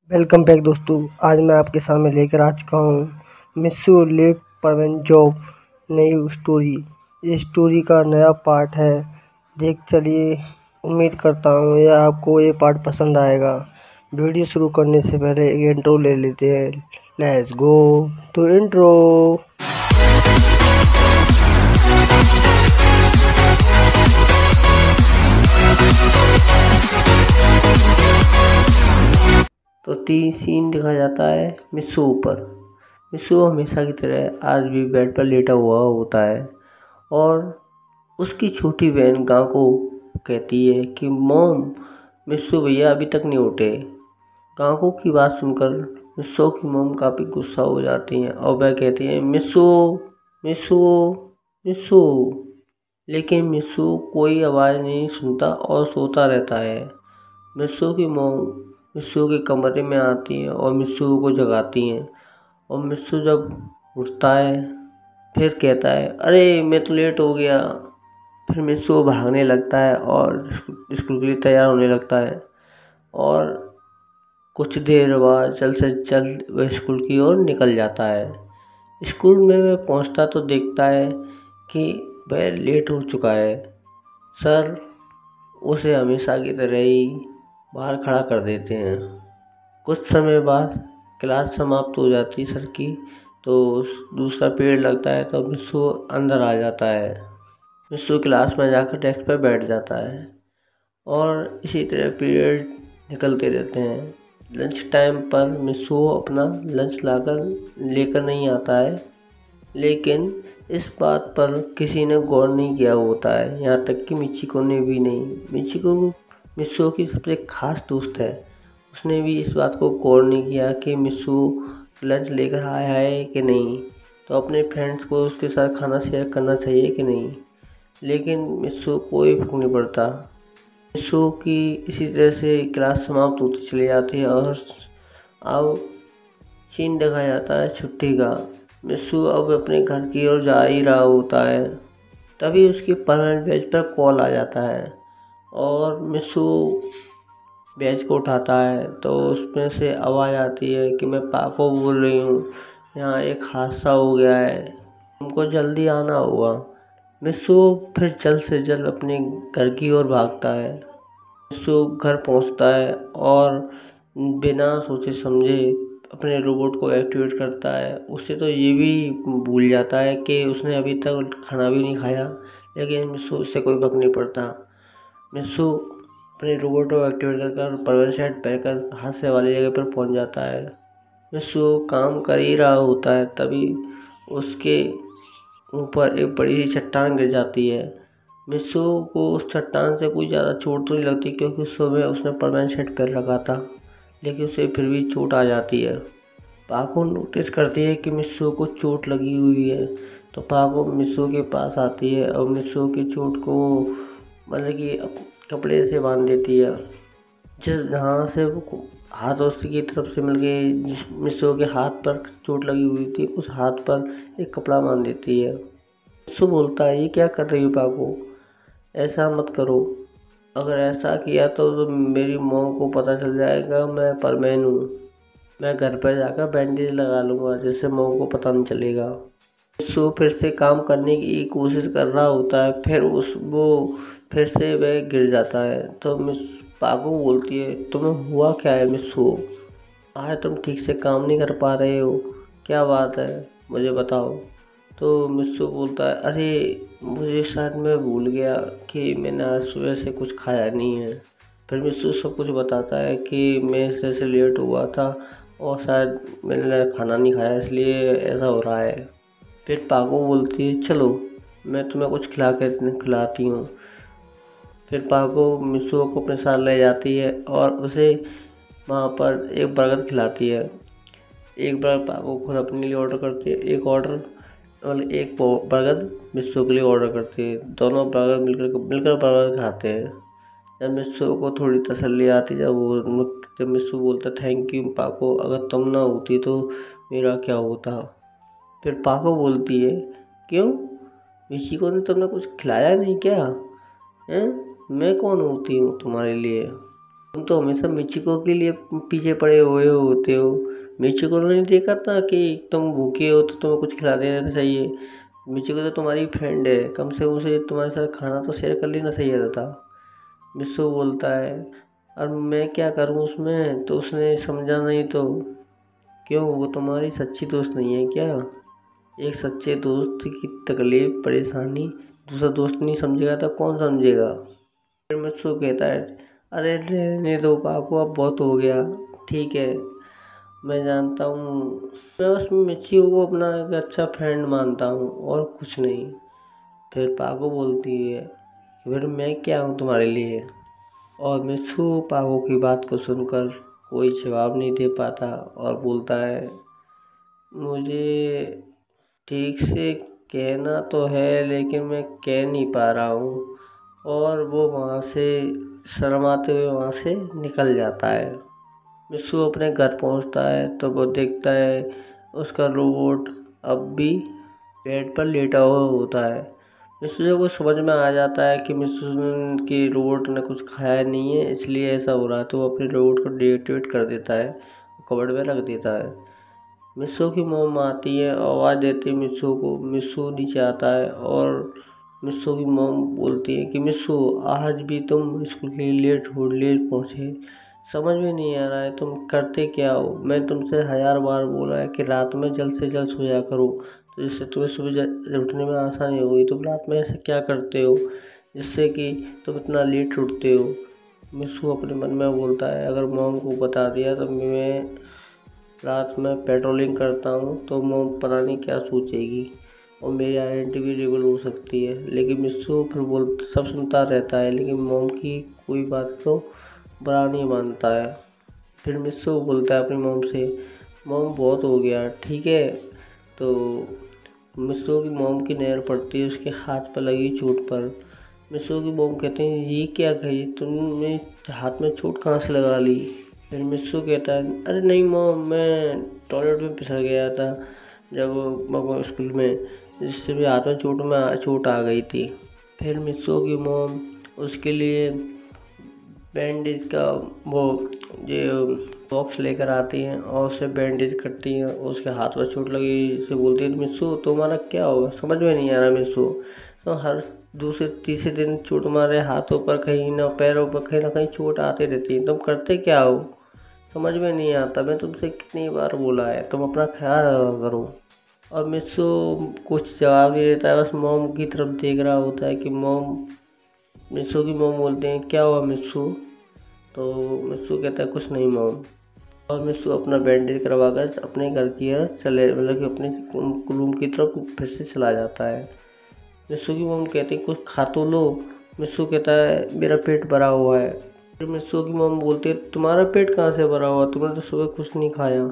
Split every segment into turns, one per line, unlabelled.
Welcome back दोस्तों। आज मैं आपके सामने लेकर आ चुका हूँ मिस्सू लिव परवेंट जॉब नई स्टोरी। ये स्टोरी का नया पार्ट है। देख चलिए, उम्मीद करता हूँ यह आपको ये पार्ट पसंद आएगा। वीडियो शुरू करने से पहले एक इंट्रो ले लेते हैं। लेट्स गो तो इंट्रो। तो तीन सीन दिखा जाता है मिस्सू ऊपर। मिस्सू हमेशा की तरह आज भी बेड पर लेटा हुआ होता है और उसकी छोटी बहन गां को कहती है कि मॉम, मिस्सू भैया अभी तक नहीं उठे। गांको की बात सुनकर मिस्सू की मॉम काफ़ी गुस्सा हो जाती हैं और वह कहती है मिस्सू मिस्सू मिस्सू, लेकिन मिस्सू कोई आवाज़ नहीं सुनता और सोता रहता है। मिस्सू की मॉम मिस्सू के कमरे में आती हैं और मिस्सू को जगाती हैं और मिस्सू जब उठता है फिर कहता है अरे मैं तो लेट हो गया। फिर मिस्सू भागने लगता है और स्कूल के लिए तैयार होने लगता है और कुछ देर बाद जल्द से जल्द वह स्कूल की ओर निकल जाता है। स्कूल में वह पहुंचता तो देखता है कि वह लेट हो चुका है। सर उसे हमेशा की तरह ही बाहर खड़ा कर देते हैं। कुछ समय बाद क्लास समाप्त हो जाती सर की, तो दूसरा पीरियड लगता है तो मिस्सू अंदर आ जाता है। मिस्सू क्लास में जाकर डेस्क पर बैठ जाता है और इसी तरह पीरियड निकलते रहते हैं। लंच टाइम पर मिस्सू अपना लंच लेकर नहीं आता है, लेकिन इस बात पर किसी ने गौर नहीं किया होता है, यहाँ तक कि मिचिको ने भी नहीं। मिचिको मिस्सू की सबसे खास दोस्त है, उसने भी इस बात को गौर नहीं किया कि मिस्सू लंच लेकर आया है कि नहीं, तो अपने फ्रेंड्स को उसके साथ खाना शेयर करना चाहिए कि नहीं। लेकिन मिस्सू कोई फर्क नहीं पड़ता। मिस्सू की इसी तरह से क्लास समाप्त होती चली जाती है और अब सीन देखा जाता है छुट्टी का। मिस्सू अब अपने घर की ओर जा ही रहा होता है, तभी उसकी परमानेंट बेंच पर कॉल आ जाता है और मिस्सू बेंच को उठाता है तो उसमें से आवाज़ आती है कि मैं पापा बोल रही हूँ, यहाँ एक हादसा हो गया है, तुमको जल्दी आना होगा। मिस्सू फिर जल्द से जल्द अपने घर की ओर भागता है। मिस्सू घर पहुँचता है और बिना सोचे समझे अपने रोबोट को एक्टिवेट करता है। उससे तो ये भी भूल जाता है कि उसने अभी तक खाना भी नहीं खाया, लेकिन मिस्सू उससे कोई फर्क नहीं पड़ता। मिस्सू अपने रोबोट को एक्टिवेट कर परवेंट सेट पहनकर हादसे वाली जगह पर पहुंच जाता है। मिस्सू काम कर ही रहा होता है, तभी उसके ऊपर एक बड़ी सी चट्टान गिर जाती है। मिस्सू को उस चट्टान से कोई ज़्यादा चोट तो नहीं लगती, क्योंकि उस समय उसने परमानेंट सेट पहन रखा था, लेकिन उसे फिर भी चोट आ जाती है। पाको नोटिस करती है कि मिस्सू को चोट लगी हुई है, तो पाको मिस्सू के पास आती है और मिस्सू की चोट को मतलब कि कपड़े से बांध देती है। जिस जहाँ से वो हाथ उसकी तरफ से मिल गई, जिस मिस्सू के हाथ पर चोट लगी हुई थी उस हाथ पर एक कपड़ा बांध देती है। मिस्सू बोलता है ये क्या कर रही हो पाको, ऐसा मत करो, अगर ऐसा किया तो मेरी मॉम को पता चल जाएगा मैं परमैन हूँ। मैं घर पर जाकर बैंडेज लगा लूँगा जिससे मॉम को पता नहीं चलेगा। मिस्सू फिर से काम करने की कोशिश कर रहा होता है, फिर से वह गिर जाता है। तो मिस पाको बोलती है तुम्हें हुआ क्या है मिस्सू, आज तुम ठीक से काम नहीं कर पा रहे हो, क्या बात है मुझे बताओ। तो मिस्सू बोलता है अरे मुझे शायद मैं भूल गया कि मैंने आज सुबह से कुछ खाया नहीं है। फिर मिस्सू सब कुछ बताता है कि मैं ऐसे लेट हुआ था और शायद मैंने खाना नहीं खाया इसलिए ऐसा हो रहा है। फिर पाको बोलती है चलो मैं तुम्हें कुछ खिलाती हूँ। फिर पाको मिस्सू को अपने साथ ले जाती है और उसे वहाँ पर एक बर्गर खिलाती है। एक बर्गर पाको खुद अपने लिए ऑर्डर करती है, एक बर्गर मिस्सू के लिए ऑर्डर करती है। दोनों बर्गर मिलकर बर्गर खाते हैं। जब मिस्सू को थोड़ी तसल्ली आती जब मिस्सू बोलता थैंक यू पाको, अगर तुम ना होती तो मेरा क्या होता। फिर पाको बोलती है क्यों, मिचिको ने तुमने कुछ खिलाया नहीं क्या, हैं? मैं कौन होती हूँ तुम्हारे लिए। तुम तो हमेशा मिचिको के लिए पीछे पड़े हुए होते हो। मिचिको ने नहीं देखा था कि तुम भूखे हो तो तुम्हें कुछ खिला देना चाहिए। मिचिको तो तुम्हारी फ्रेंड है, कम से कम उसे तुम्हारे साथ खाना तो शेयर कर लेना चाहिए था। मिस्सू बोलता है, और मैं क्या करूं उसमें, तो उसने समझा नहीं तो। क्यों, वो तुम्हारी सच्ची दोस्त नहीं है क्या? एक सच्चे दोस्त की तकलीफ परेशानी दूसरा दोस्त नहीं समझेगा तो कौन समझेगा? फिर मित्सु कहता है, अरे रहने दो पापू, अब बहुत हो गया। ठीक है, मैं जानता हूँ, मैं बस मिच्ची को अपना एक अच्छा फ्रेंड मानता हूँ और कुछ नहीं। फिर पाको बोलती है, फिर मैं क्या हूँ तुम्हारे लिए? और मित्सु पाको की बात को सुनकर कोई जवाब नहीं दे पाता और बोलता है, मुझे ठीक से कहना तो है लेकिन मैं कह नहीं पा रहा हूँ। और वो वहाँ से शर्माते हुए वहाँ से निकल जाता है। मिस्सू अपने घर पहुँचता है तो वो देखता है उसका रोबोट अब भी बेड पर लेटा हुआ होता है। मिस्सू को समझ में आ जाता है कि मिस्सू के रोबोट ने कुछ खाया नहीं है, इसलिए ऐसा हो रहा है। तो वो अपने रोबोट को डीएक्टिवेट कर देता है, कबर्ड में रख देता है। मिस्सू की मॉम आती है, आवाज़ देती है मिस्सू को। मिस्सू नीचे आता है और मिस्सू की मॉम बोलती है कि मिस्सू, आज भी तुम स्कूल के लिए लेट पहुँचे। समझ में नहीं आ रहा है तुम करते क्या हो। मैं तुमसे 1000 बार बोला है कि रात में जल्द से जल्द सोया करो, तो जिससे तुम्हें सुबह उठने में आसानी होगी। तुम रात में ऐसा क्या करते हो जिससे कि तुम इतना लेट उठते हो? मिस्सू अपने मन में बोलता है, अगर मॉम को बता दिया तो मैं रात में पेट्रोलिंग करता हूँ तो मॉम पता नहीं क्या सोचेगी और मेरी आइडेंटिटी भी रिवील हो सकती है। लेकिन मिस्सू फिर सब सुनता रहता है, लेकिन मॉम की कोई बात तो बुरा नहीं मानता है। फिर मिस्सू बोलता है अपनी मॉम से, मॉम बहुत हो गया, ठीक है। तो मिस्सू की मॉम की नज़र पड़ती है उसके हाथ पर लगी चोट पर। मिस्सू की मॉम कहते हैं, ये क्या कही तुमने, हाथ में चोट कहाँ से लगा ली? फिर मिस्सू कहता है, अरे नहीं मॉम, मैं टॉयलेट में फिसल गया था जब मैं स्कूल में, जिससे भी हाथ में चोट आ गई थी। फिर मिस्सू की मॉम उसके लिए बैंडेज का वो जो बॉक्स लेकर आती हैं और उसे बैंडेज करती हैं। उसके हाथ में चोट लगी से बोलती है, मिस्सू तुम्हारा क्या होगा? समझ में नहीं आ रहा मिस्सू। तो हर दूसरे तीसरे दिन चोट मारे हाथों पर कहीं ना पैरों पर कहीं ना कहीं चोट आती रहती है। तुम करते क्या हो? समझ में नहीं आता। मैं तुमसे कितनी बार बोला है तुम अपना ख्याल रखा करो। और मिस्सू कुछ जवाब नहीं देता है, बस मॉम की तरफ देख रहा होता है कि मॉम। मिस्सू की मॉम बोलते हैं, क्या हुआ मिस्सू? तो मिस्सू कहता है, कुछ नहीं मॉम। और मिस्सू अपना बैंडेज करवा कर अपने घर की ओर चले, मतलब कि अपने रूम की तरफ फिर से चला जाता है। मिस्सू की मॉम कहती है, कुछ खा तो लो। मिस्सू कहता है, मेरा पेट भरा हुआ है। फिर मिस्सू की मॉम बोलती है, तुम्हारा पेट कहाँ से भरा हुआ, तुमने तो सुबह कुछ नहीं खाया।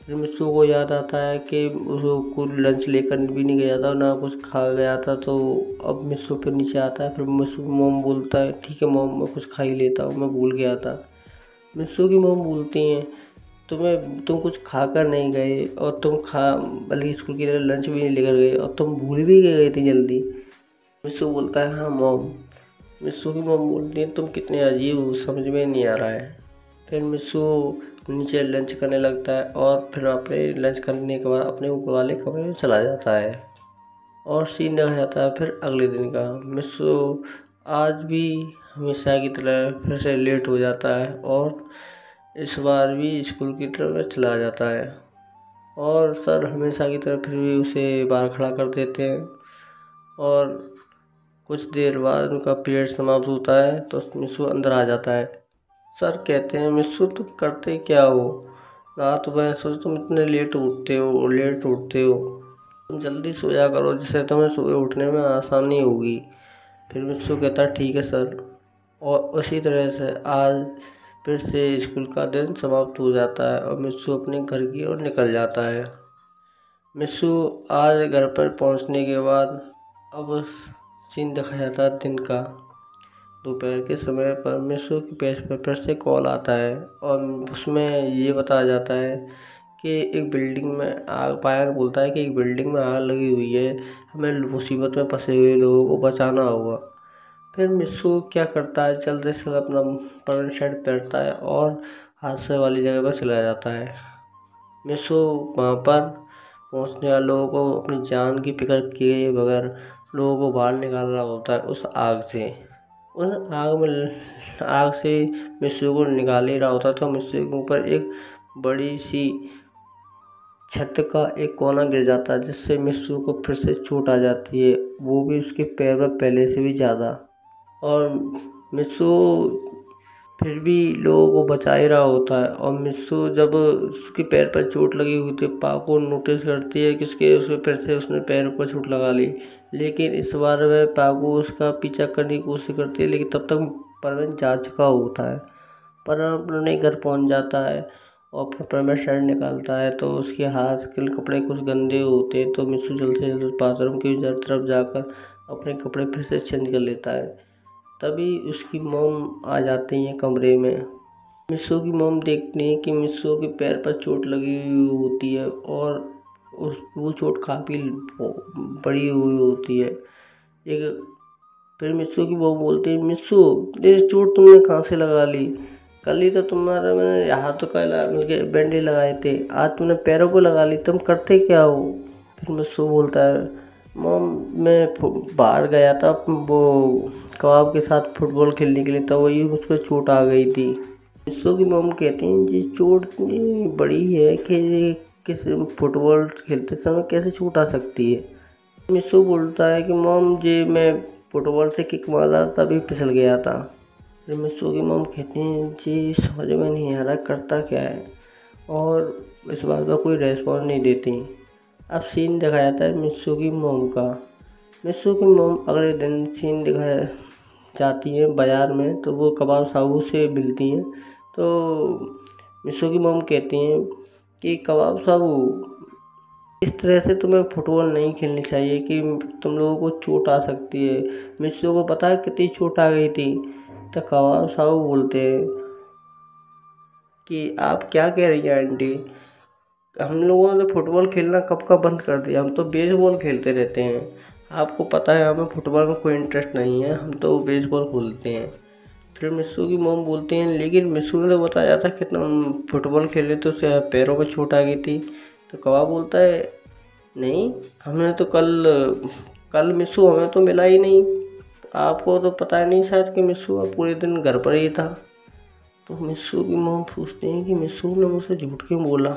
फिर मिस्सू को याद आता है कि उसको लंच लेकर भी नहीं गया था, ना कुछ खा गया था। तो अब मिस्सू फिर नीचे आता है। फिर मिस्सू की मॉम बोलता है, ठीक है मॉम, मैं कुछ खा ही लेता हूँ, मैं भूल गया था। मिस्सू की मॉम बोलती हैं, तुम कुछ खा कर नहीं गए और बल्कि स्कूल की तरह लंच भी नहीं लेकर गए और तुम भूल भी गए थे जल्दी। मिस्सू बोलता है, हाँ मॉम। मिस्सू की मॉम बोलती है, तुम कितने अजीब हो, समझ में नहीं आ रहा है। फिर मिस्सू नीचे लंच करने लगता है और फिर अपने लंच करने के बाद अपने ऊपर वाले कमरे में चला जाता है। और सीन देखा जाता है फिर अगले दिन का। मिस्सू आज भी हमेशा की तरह फिर से लेट हो जाता है और इस बार भी स्कूल की तरफ चला जाता है। और सर हमेशा की तरह फिर भी उसे बाहर खड़ा कर देते हैं। और कुछ देर बाद उनका पीरियड समाप्त होता है तो मिस्सू अंदर आ जाता है। सर कहते हैं, मिस्सू तुम करते क्या हो? रात में सोचो तुम इतने लेट उठते हो, तुम जल्दी सोया करो जिससे तुम्हें सुबह उठने में आसानी होगी। फिर मिस्सू कहता है, ठीक है सर। और उसी तरह से आज फिर से स्कूल का दिन समाप्त हो जाता है और मिस्सू अपने घर की ओर निकल जाता है। मिस्सू आज घर पर पहुंचने के बाद अब सीन दिखाया जाता है दिन का। दोपहर के समय पर मिस्सू की पेज पर फिर से कॉल आता है और उसमें ये बताया जाता है कि एक बिल्डिंग में आग, पायल बोलता है कि एक बिल्डिंग में आग लगी हुई है, हमें मुसीबत में फंसे हुए लोगों को बचाना होगा। फिर मिस्सू क्या करता है, जल्दी से अपना परमानेंट शर्ट पहनता है और हादसे वाली जगह पर चला जाता है। मिस्सू वहाँ पर पहुँचने वाले लोगों को अपनी जान की फिक्र किए बगैर लोगों को बाहर निकाल रहा होता है उस आग से। उस आग से मिस्सू को निकाल ही रहा होता तो मिस्सू के ऊपर एक बड़ी सी छत का एक कोना गिर जाता है, जिससे मिस्सू को फिर से चोट आ जाती है, वो भी उसके पैर में पहले से भी ज़्यादा। और मिस्सू फिर भी लोगों को बचा ही रहा होता है। और मिस्सू जब उसके पैर पर चोट लगी हुई थी, पाको नोटिस करती है कि उसके फिर से उसने पैर पर चोट लगा ली, लेकिन इस बार वह पाको उसका पीछा करने की कोशिश करती है, लेकिन तब तक परवीन जा चुका होता है। पर अपने घर पहुंच जाता है और अपना परवीन शर्ट निकालता है तो उसके हाथ के कपड़े कुछ गंदे होते हैं, तो मिस्सू जल्द से जल्द बाथरूम की तरफ जाकर अपने कपड़े फिर से चेंज कर लेता है। तभी उसकी मॉम आ जाती हैं कमरे में। मिस्सू की मॉम देखती है कि मिस्सू के पैर पर चोट लगी हुई होती है और वो चोट काफ़ी बड़ी हुई होती है। एक फिर मिस्सू की मॉम बोलती है, मिस्सू ये चोट तुमने कहाँ से लगा ली? कल ही तो तुम्हारा मैंने हाथों का बैंडेज लगाए थे, आज तुमने पैरों को लगा ली, तुम करते क्या हो? फिर मिस्सू बोलता है, मॉम मैं बाहर गया था वो कबाब के साथ फुटबॉल खेलने के लिए, तो वही मुझ पर चोट आ गई थी। मिस्सू की मॉम कहती हैं, जी चोट इतनी बड़ी है कि किस फुटबॉल खेलते समय कैसे चोट आ सकती है? मिस्सू बोलता है कि मॉम जी मैं फुटबॉल से किक मारा तभी फिसल गया था। फिर मिस्सू की मॉम कहती हैं, जी समझ में नहीं आ रहा करता क्या है, और इस बात का कोई रेस्पॉन्स नहीं देती। अब सीन दिखाया जाता है मिस्सू की मॉम का। मिस्सू की मॉम अगले दिन सीन दिखाया जाती है बाज़ार में, तो वो कबाब साहू से मिलती हैं। तो मिस्सू की मॉम कहती हैं कि कबाब साहू इस तरह से तुम्हें फुटबॉल नहीं खेलनी चाहिए कि तुम लोगों को चोट आ सकती है। मिस्सू को पता है कितनी चोट आ गई थी? तो कबाब साहू बोलते हैं कि आप क्या कह रही हैं आंटी, हम लोगों ने फुटबॉल खेलना कब का बंद कर दिया, हम तो बेसबॉल खेलते रहते हैं। आपको पता है हमें फुटबॉल में कोई इंटरेस्ट नहीं है, हम तो बेसबॉल खेलते हैं। फिर मिस्सू की मॉम बोलती हैं, लेकिन मिस्सू ने तो बताया था कि तुम फुटबॉल खेले तो उसे पैरों में चोट आ गई थी। तो कबाब बोलता है, नहीं हमने तो कल मिस्सू हमें तो मिला ही नहीं, आपको तो पता ही नहीं शायद कि मिस्सू पूरे दिन घर पर ही था। तो मिस्सू की मॉम पूछते हैं कि मिस्सू ने मुझसे झूठ क्यों बोला?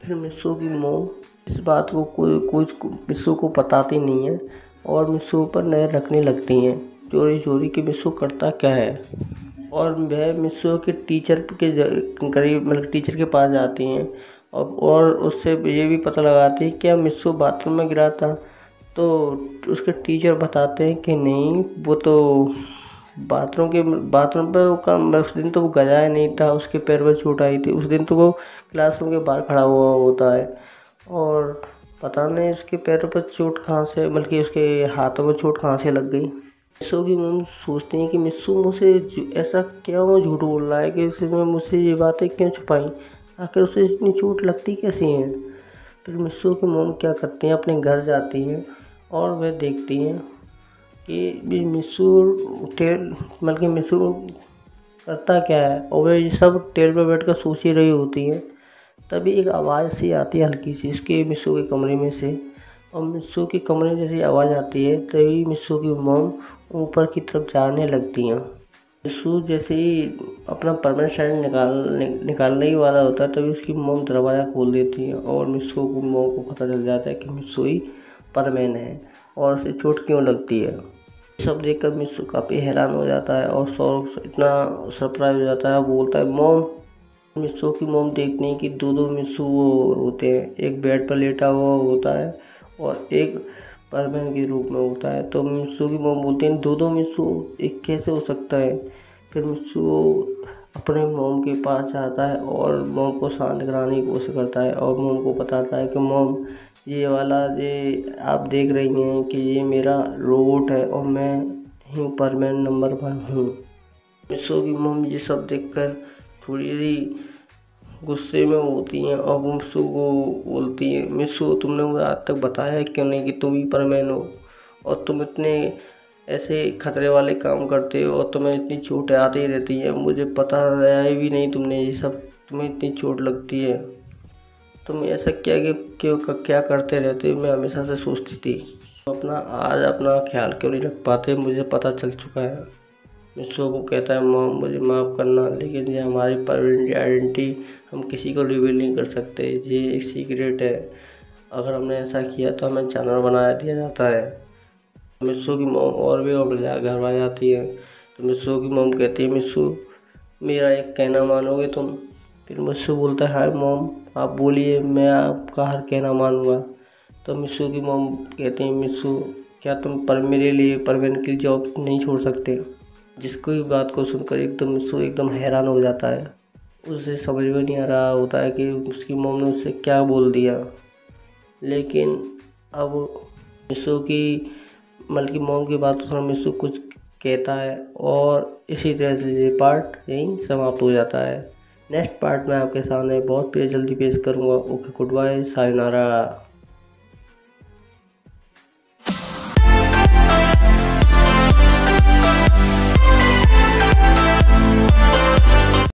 फिर मिस्सू की मॉम इस बात को कुछ मिस्सू को बताती नहीं है और मिस्सू पर नज़र रखने लगती हैं चोरी चोरी कि मिस्सू करता क्या है। और वह मिस्सू के टीचर के करीब मतलब टीचर के पास जाती हैं और उससे ये भी पता लगाती है क्या मिस्सू बाथरूम में गिरा था। तो उसके टीचर बताते हैं कि नहीं, वो तो बाथरूम पे उस दिन तो वो गया नहीं था, उसके पैर में चोट आई थी। उस दिन तो वो क्लासरूम के बाहर खड़ा हुआ होता है और पता नहीं उसके पैरों पर चोट कहाँ से, बल्कि उसके हाथों में चोट कहाँ से लग गई। मिस्सू की मॉम सोचती हैं कि मिस्सू मुझसे ऐसा क्यों झूठ बोल रहा है कि उसने मुझसे ये बातें क्यों छुपाई, आखिर उसे इतनी चोट लगती कैसी हैं। फिर मिस्सू की मॉम क्या करती हैं, अपने घर जाती हैं और वह देखती हैं कि मिस्सू बल्कि मिस्सू करता क्या है, और वह ये सब टेबल पर बैठ कर सोच ही रही होती हैं। तभी एक आवाज़ सी आती है हल्की सी इसके मिस्सू के कमरे में से, और मिस्सू के कमरे में जैसे आवाज़ आती है तभी मिस्सू की मॉम ऊपर की तरफ जाने लगती हैं। मिस्सू जैसे ही अपना परमानेंट शर्ट निकालने ही वाला होता है तभी उसकी मॉम दरवाज़ा खोल देती है और मिस्सू को मॉम को पता चल जाता है कि मिस्सू ही परमैन है और उसे चोट क्यों लगती है। सब देखकर मिस्सू काफ़ी हैरान हो जाता है और इतना सरप्राइज हो जाता है, वो बोलता है मॉम। मिस्सू की मॉम देखते हैं कि दो मिस्सू वो होते हैं, एक बेड पर लेटा हुआ होता है और एक परमैन के रूप में होता है। तो मिस्सू की मॉम बोलते हैं दो मिस्सू एक कैसे हो सकता है। फिर मिस्सू अपने मॉम के पास जाता है और मॉम को शांत कराने की कोशिश करता है और मॉम को बताता है कि मॉम ये आप देख रही हैं कि ये मेरा रोबोट है और मैं ही परमैन नंबर 1 हूँ। मिस्सू की मॉम ये सब देखकर थोड़ी गुस्से में होती हैं और वो मिस्सू को बोलती है, मिस्सू तुमने मुझे आज तक बताया क्यों नहीं कि तुम ही परमैन हो, और तुम इतने ऐसे खतरे वाले काम करते हो और तुम्हें इतनी चोटें आती ही रहती हैं। मुझे पता है भी नहीं तुमने ये सब, तुम्हें इतनी चोट लगती है। तुम ऐसा क्या करते रहते हो, मैं हमेशा से सोचती थी। आज अपना ख्याल क्यों नहीं रख पाते, मुझे पता चल चुका है। मिस्सो को कहता है मॉम मुझे माफ़ करना, लेकिन ये हमारी परमानेंट आइडेंटिटी हम किसी को रिवील नहीं कर सकते, ये एक सीक्रेट है। अगर हमने ऐसा किया तो हमें जानवर बना दिया जाता है। मिस्सो की मॉम और भी घर आ जाती है। तो मिस्सो की मॉम कहती है मिस्सो मेरा एक कहना मानोगे तुम। फिर मिस्सो बोलता है हाय मॉम आप बोलिए, मैं आपका हर कहना मानूंगा। तो मिस्सो की मॉम कहती है मिस्सो क्या तुम मेरे लिए परमानेंट की जॉब नहीं छोड़ सकते। जिसको भी बात को सुनकर एकदम मिस्सो एकदम हैरान हो जाता है। उसे समझ में नहीं आ रहा होता है कि उसकी मॉम ने उससे क्या बोल दिया। लेकिन अब मिस्सो की बल्कि मॉम की बात सुन मिस्सो कुछ कहता है और इसी तरह से ये पार्ट यहीं समाप्त हो जाता है। नेक्स्ट पार्ट में आपके सामने बहुत जल्दी पेश करूँगा। Okay good bye sayonara.